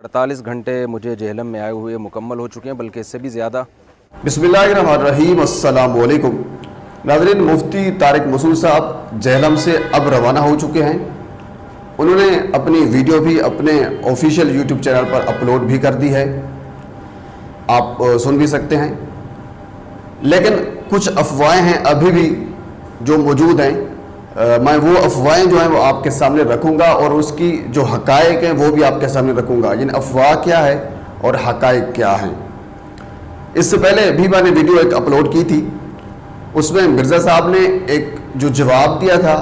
48 घंटे मुझे जेहलम में आए हुए मुकम्मल हो चुके हैं, बल्कि इससे भी ज़्यादा। बिस्मिल्लाहिर्रहमानिर्रहीम, अस्सलाम वालेकुम। नाज़रीन, मुफ्ती तारिक मसूद साहब जेहलम से अब रवाना हो चुके हैं। उन्होंने अपनी वीडियो भी अपने ऑफिशियल यूट्यूब चैनल पर अपलोड भी कर दी है, आप सुन भी सकते हैं। लेकिन कुछ अफवाहें हैं अभी भी जो मौजूद हैं, मैं वो अफवाहें जो हैं वो आपके सामने रखूँगा और उसकी जो हक़ाइक़ हैं वो भी आपके सामने रखूँगा। यानी अफवाह क्या है और हक़ाइक़ क्या हैं। इससे पहले भी मैंने वीडियो एक अपलोड की थी, उसमें मिर्ज़ा साहब ने एक जो जवाब दिया था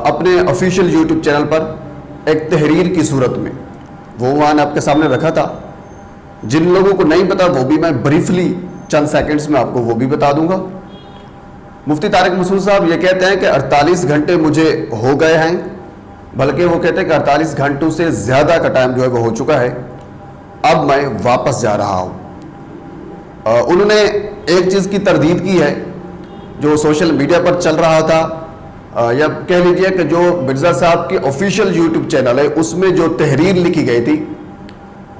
अपने ऑफिशियल यूट्यूब चैनल पर एक तहरीर की सूरत में, वो मैंने आपके सामने रखा था। जिन लोगों को नहीं पता वो भी मैं ब्रीफली चंद सेकंड्स में आपको वो भी बता दूंगा। मुफ्ती तारिक मसूद साहब ये कहते हैं कि 48 घंटे मुझे हो गए हैं, बल्कि वो कहते हैं कि 48 घंटों से ज़्यादा का टाइम जो है वो हो चुका है, अब मैं वापस जा रहा हूँ। उन्होंने एक चीज़ की तरदीद की है जो सोशल मीडिया पर चल रहा था, या कह लीजिए कि जो मिर्ज़ा साहब की ऑफिशियल यूट्यूब चैनल है उसमें जो तहरीर लिखी गई थी,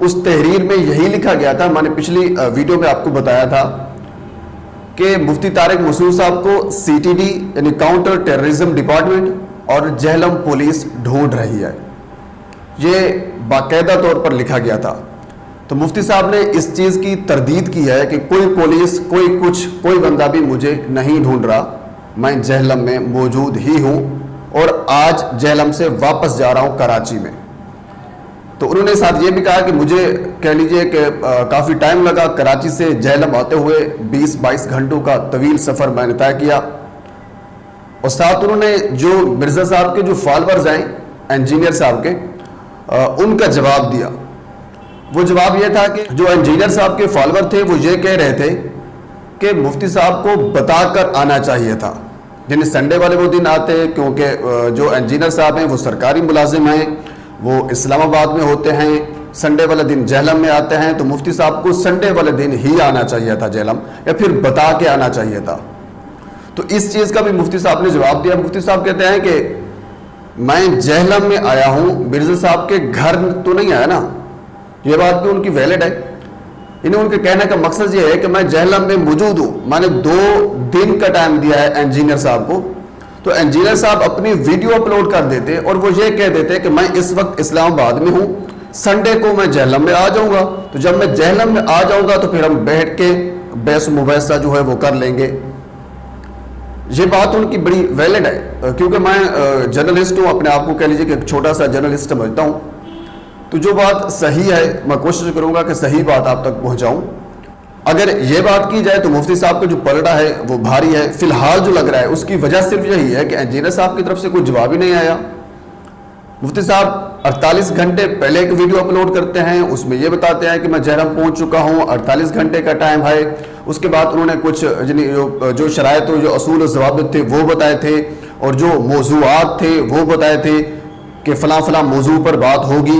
उस तहरीर में यही लिखा गया था, मैंने पिछली वीडियो में आपको बताया था कि मुफ्ती तारिक मसूद साहब को CTD यानी काउंटर टेररिज्म डिपार्टमेंट और जेहलम पुलिस ढूंढ रही है। ये बाकायदा तौर पर लिखा गया था। तो मुफ्ती साहब ने इस चीज़ की तरदीद की है कि कोई पुलिस, कोई कुछ, कोई बंदा भी मुझे नहीं ढूंढ रहा, मैं जेहलम में मौजूद ही हूँ और आज जेहलम से वापस जा रहा हूँ कराची में। तो उन्होंने साथ ये भी कहा कि मुझे कह लीजिए कि काफ़ी टाइम लगा कराची से जेहलम आते हुए, 20-22 घंटों का तवील सफ़र मैंने तय किया। और साथ उन्होंने जो मिर्ज़ा साहब के जो फॉलोअर्स हैं इंजीनियर साहब के, उनका जवाब दिया। वो जवाब ये था कि जो इंजीनियर साहब के फॉलोअर थे वो ये कह रहे थे कि मुफ्ती साहब को बता कर आना चाहिए था, यानी संडे वाले वो दिन आते, क्योंकि जो इंजीनियर साहब हैं वो सरकारी मुलाजिम हैं, वो इस्लामाबाद में होते हैं, संडे वाले दिन जेहलम में आते हैं, तो मुफ्ती साहब को संडे वाले दिन ही आना चाहिए था जेहलम, या फिर बता के आना चाहिए था। तो इस चीज़ का भी मुफ्ती साहब ने जवाब दिया। मुफ्ती साहब कहते हैं कि मैं जेहलम में आया हूँ, मिर्ज़ा साहब के घर तो नहीं आया ना। ये बात भी उनकी वैलिड है। इन्हें उनके कहने का मकसद ये है कि मैं जेहलम में मौजूद हूँ, मैंने 2 दिन का टाइम दिया है इंजीनियर साहब को। तो इंजीनियर साहब अपनी वीडियो अपलोड कर देते और वो ये कह देते कि मैं इस वक्त इस्लामाबाद में हूँ, संडे को मैं जेहलम में आ जाऊँगा। तो जब मैं जेहलम में आ जाऊँगा तो फिर हम बैठ के बहस मुबहसा जो है वो कर लेंगे। ये बात उनकी बड़ी वैलिड है, क्योंकि मैं जर्नलिस्ट हूँ, अपने आप को कह लीजिए कि एक छोटा सा जर्नलिस्ट समझता हूँ। तो जो बात सही है मैं कोशिश करूँगा कि सही बात आप तक पहुँचाऊँ। अगर ये बात की जाए तो मुफ्ती साहब का जो पलड़ा है वो भारी है। फिलहाल जो लग रहा है उसकी वजह सिर्फ यही है कि इंजीनियर साहब की तरफ से कोई जवाब ही नहीं आया। मुफ्ती साहब 48 घंटे पहले एक वीडियो अपलोड करते हैं, उसमें ये बताते हैं कि मैं जेहलम पहुंच चुका हूं, 48 घंटे का टाइम है। उसके बाद उन्होंने कुछ जो शराइत जो असूल और ज़वाबित थे वो बताए थे, और जो मौज़ूआत थे वो बताए थे कि फ़लाँ फ़लाँ मौजू पर बात होगी।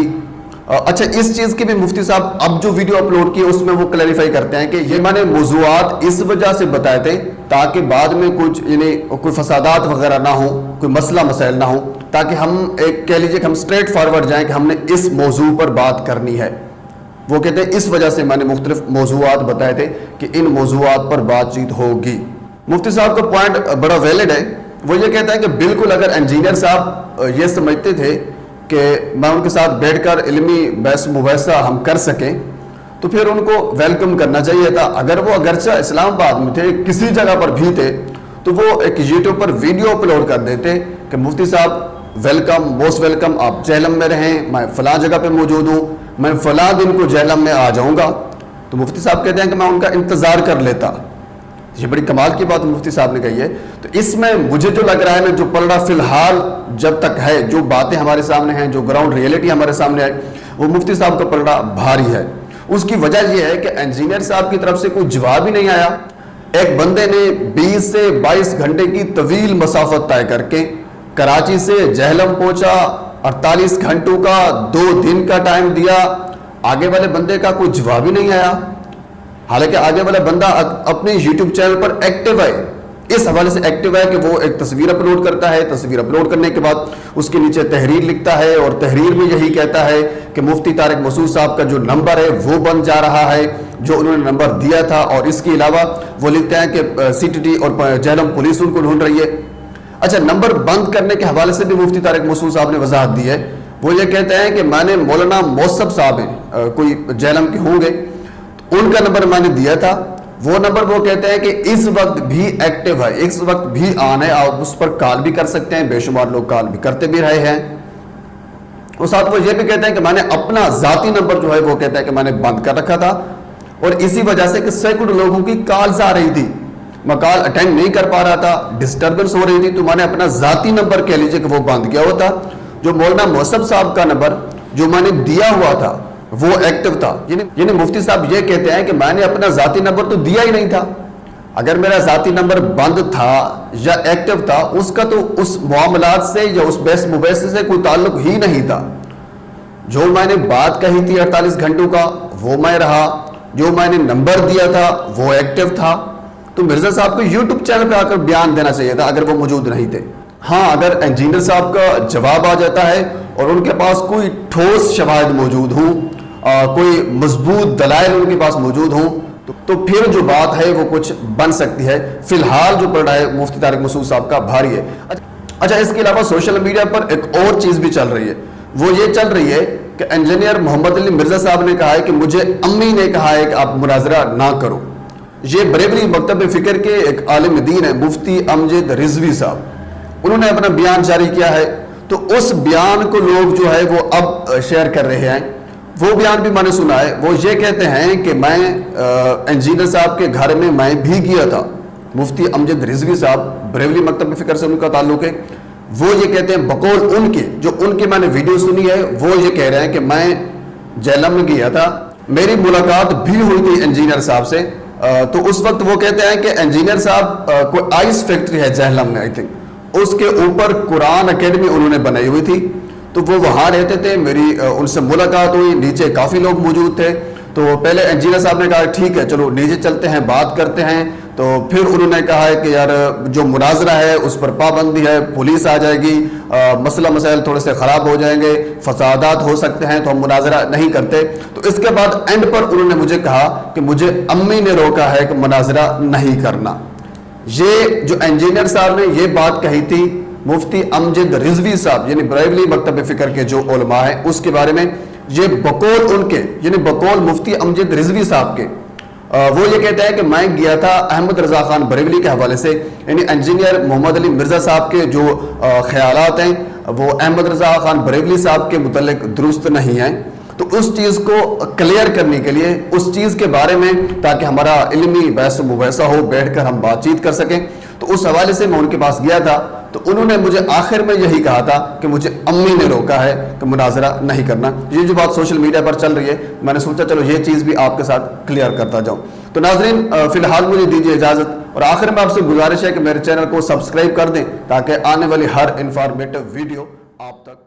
अच्छा, इस चीज़ की भी मुफ्ती साहब अब जो वीडियो अपलोड की है उसमें वो क्लैरिफाई करते हैं कि ये मैंने मौज़ूआत इस वजह से बताए थे ताकि बाद में कुछ यानी कोई फसादात वगैरह ना हो, कोई मसला मसाइल ना हो, ताकि हम एक कह लीजिए कि हम स्ट्रेट फॉरवर्ड जाएं कि हमने इस मौजू पर बात करनी है। वो कहते हैं इस वजह से मैंने मुख्तलिफ मौज़ूआत बताए थे कि इन मौज़ूआत पर बातचीत होगी। मुफ्ती साहब का पॉइंट बड़ा वैलिड है। वो ये कहते हैं कि बिल्कुल अगर इंजीनियर साहब ये समझते थे कि मैं उनके साथ बैठकर इल्मी बहस मुबहसा हम कर सकें तो फिर उनको वेलकम करना चाहिए था। अगर वो अगरचा इस्लामाबाद में थे, किसी जगह पर भी थे, तो वो एक यूट्यूब पर वीडियो अपलोड कर देते कि मुफ्ती साहब वेलकम, मोस्ट वेलकम, आप जेहलम में रहें, मैं फ़लाँ जगह पे मौजूद हूँ, मैं फ़लाँ दिन को जेहलम में आ जाऊँगा। तो मुफ्ती साहब कहते हैं कि मैं उनका इंतज़ार कर लेता। ये बड़ी कमाल की बात मुफ्ती साहब ने कही है। तो इसमें मुझे जो लग रहा है ना, जो पलड़ा फिलहाल जब तक है, जो बातें हमारे सामने हैं, जो ग्राउंड रियलिटी हमारे सामने है, वो मुफ्ती साहब का पलड़ा भारी है। उसकी वजह यह है कि इंजीनियर साहब की तरफ से कोई जवाब ही नहीं आया। एक बंदे ने 20 से 22 घंटे की तवील मसाफत तय करके कराची से जेहलम पहुंचा, 48 घंटों का 2 दिन का टाइम दिया, आगे वाले बंदे का कोई जवाब ही नहीं आया। हालांकि आगे वाला बंदा अपने यूट्यूब चैनल पर एक्टिव है, اس حوالے سے ایکٹیو ہے کہ وہ ایک تصویر اپلوڈ کرتا ہے، تصویر اپلوڈ کرنے کے بعد اس کے نیچے تحریر لکھتا ہے اور تحریر میں یہی کہتا ہے کہ مفتی طارق مسعود صاحب کا جو نمبر ہے وہ بند جا رہا ہے جو انہوں نے نمبر دیا تھا، اور اس کے علاوہ وہ لکھتے ہیں کہ سی ٹی ٹی اور جہلم پولیس ان کو ڈھونڈ رہی ہے۔ اچھا، نمبر بند کرنے کے حوالے سے بھی مفتی طارق مسعود صاحب نے وضاحت دی ہے۔ وہ یہ کہتے ہیں کہ میں نے مولانا موصب صاحب ہیں، کوئی جہلم کے ہوں گے، ان کا نمبر میں نے دیا تھا، وہ نمبر وہ کہتے ہیں کہ اس وقت بھی ایکٹیو ہے، اس وقت بھی آن ہے، آپ اس پر کال بھی کر سکتے ہیں، بے شمار لوگ کال بھی کرتے بھی رہے ہیں۔ اور ساتھ وہ یہ بھی کہتے ہیں کہ میں نے اپنا ذاتی نمبر جو ہے وہ کہتا ہے کہ میں نے بند کر رکھا تھا، اور اسی وجہ سے کہ سینکڑوں لوگوں کی کالز آ رہی تھی، میں کال اٹینڈ نہیں کر پا رہا تھا، ڈسٹربنس ہو رہی تھی، تو میں نے اپنا ذاتی نمبر کہہ لیجئے کہ وہ بند کیا ہوا تھا۔ جو مولانا موصب صاحب کا نمبر جو میں نے دیا ہوا تھا وہ ایکٹیو تھا، یعنی مفتی صاحب یہ کہتے ہیں کہ میں نے اپنا ذاتی نمبر تو دیا ہی نہیں تھا، اگر میرا ذاتی نمبر بند تھا یا ایکٹیو تھا اس کا تو اس معاملات سے یا اس بحث مباحثے سے کوئی تعلق ہی نہیں تھا۔ جو میں نے بات کہی تھی 48 گھنٹوں کا وہ میں رہا، جو میں نے نمبر دیا تھا وہ ایکٹیو تھا۔ تو مرزا صاحب کو یوٹیوب چینل پہ آ کر بیان دینا چاہیے تھا اگر وہ موجود نہیں تھے۔ ہاں، اگر انجینئر صاحب کا جواب آ جاتا ہے اور ان کے پاس کوئی ٹھوس شواہد موجود ہوں، کوئی مضبوط دلائل ان کے پاس موجود ہوں، تو پھر جو بات ہے وہ کچھ بن سکتی ہے۔ فی الحال جو پڑ رہا ہے مفتی طارق مسعود صاحب کا بھاری ہے۔ اچھا، اس کے علاوہ سوشل میڈیا پر ایک اور چیز بھی چل رہی ہے، وہ یہ چل رہی ہے کہ انجینئر محمد علی مرزا صاحب نے کہا ہے کہ مجھے امی نے کہا ہے کہ آپ مناظرہ نہ کرو۔ یہ بریلوی مکتب فکر کے ایک عالم دین ہے مفتی امجد رضوی صاحب، انہوں نے اپنا بیان جاری کیا ہے، تو اس بیان کو لوگ جو ہے وہ اب شیئر کر رہے ہیں۔ وہ بیان بھی میں نے سنا ہے، وہ یہ کہتے ہیں کہ میں انجینئر صاحب کے گھر میں بھی گیا تھا، مفتی امجد رضوی صاحب بریلوی مکتب فکر سے ان کا تعلق ہے۔ وہ یہ کہتے ہیں بقول ان کے، جو ان کی میں نے ویڈیو سنی ہے، وہ یہ کہہ رہے ہیں کہ میں جہلم میں گیا تھا، میری ملاقات بھی ہوئی تھی انجینئر صاحب سے، تو اس وقت وہ کہتے ہیں کہ انجینئر صاحب کوئی آئس فیکٹری ہے جہلم میں، آئی تھنک اس کے اوپر قرآن اکیڈمی انہوں نے بنائی ہوئی تھی، تو وہ وہاں رہتے تھے، میری ان سے ملاقات ہوئی، نیچے کافی لوگ موجود تھے۔ تو پہلے انجینئر صاحب نے کہا ٹھیک ہے چلو نیچے چلتے ہیں بات کرتے ہیں، تو پھر انہوں نے کہا ہے کہ یار جو مناظرہ ہے اس پر پابندی ہے، پولیس آ جائے گی، مسئلہ مسائل تھوڑے سے خراب ہو جائیں گے، فسادات ہو سکتے ہیں، تو ہم مناظرہ نہیں کرتے۔ تو اس کے بعد اینڈ پر انہوں نے مجھے کہا کہ مجھے امی نے روکا ہے کہ مناظرہ نہیں کرنا۔ یہ جو انجینئر صاحب نے یہ بات کہی تھی مفتی امجد رضوی صاحب یعنی بریلوی مکتب فکر کے جو علماء ہیں اس کے بارے میں، یہ بقول ان کے یعنی بقول مفتی امجد رضوی صاحب کے، وہ یہ کہتے ہیں کہ میں گیا تھا احمد رضا خان بریلوی کے حوالے سے، یعنی انجینئر محمد علی مرزا صاحب کے جو خیالات ہیں وہ احمد رضا خان بریلوی صاحب کے متعلق درست نہیں ہیں، تو اس چیز کو کلیئر کرنے کے لیے، اس چیز کے بارے میں تاکہ ہمارا علمی بحث و مباحثہ ہو، بیٹھ کر ہم بات چیت کر سکیں، تو اس حوالے سے میں ان کے پاس گیا تھا، تو انہوں نے مجھے آخر میں یہی کہا تھا کہ مجھے امی نے روکا ہے کہ مناظرہ نہیں کرنا۔ یہ جو بات سوشل میڈیا پر چل رہی ہے، میں نے سوچا چلو یہ چیز بھی آپ کے ساتھ کلیئر کرتا جاؤں۔ تو ناظرین فی الحال مجھے دیجیے اجازت، اور آخر میں آپ سے گزارش ہے کہ میرے چینل کو سبسکرائب کر دیں تاکہ آنے والی ہر انفارمیٹو ویڈیو آپ تک